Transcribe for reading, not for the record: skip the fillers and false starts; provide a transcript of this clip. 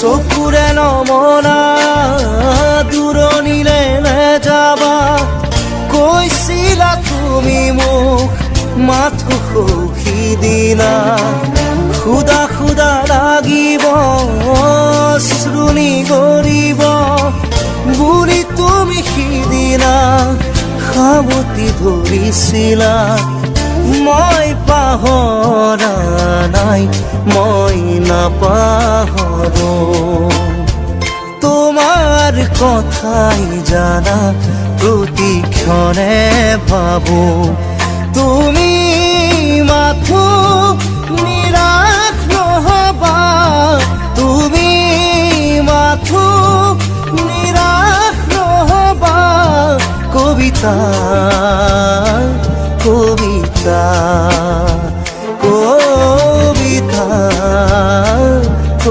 চকুৰে নমনা দূৰণিলে নেযাবা কৈছিলা তুমি মোক মাথো সখী দিলা খুদা খুদা লাগিব শ্ৰুণি কৰিব বুলি তুমি সিদিনা সাৱটি ধৰিছিলা মই পাহৰা নাই মই নাপাহৰো তোমাৰ কথাই জানা প্ৰতিক্ষণে ভাবো তুমি মাথো নিৰাশ নহবা তুমি মাথো নিৰাশ নহবা কবিতা কবিতা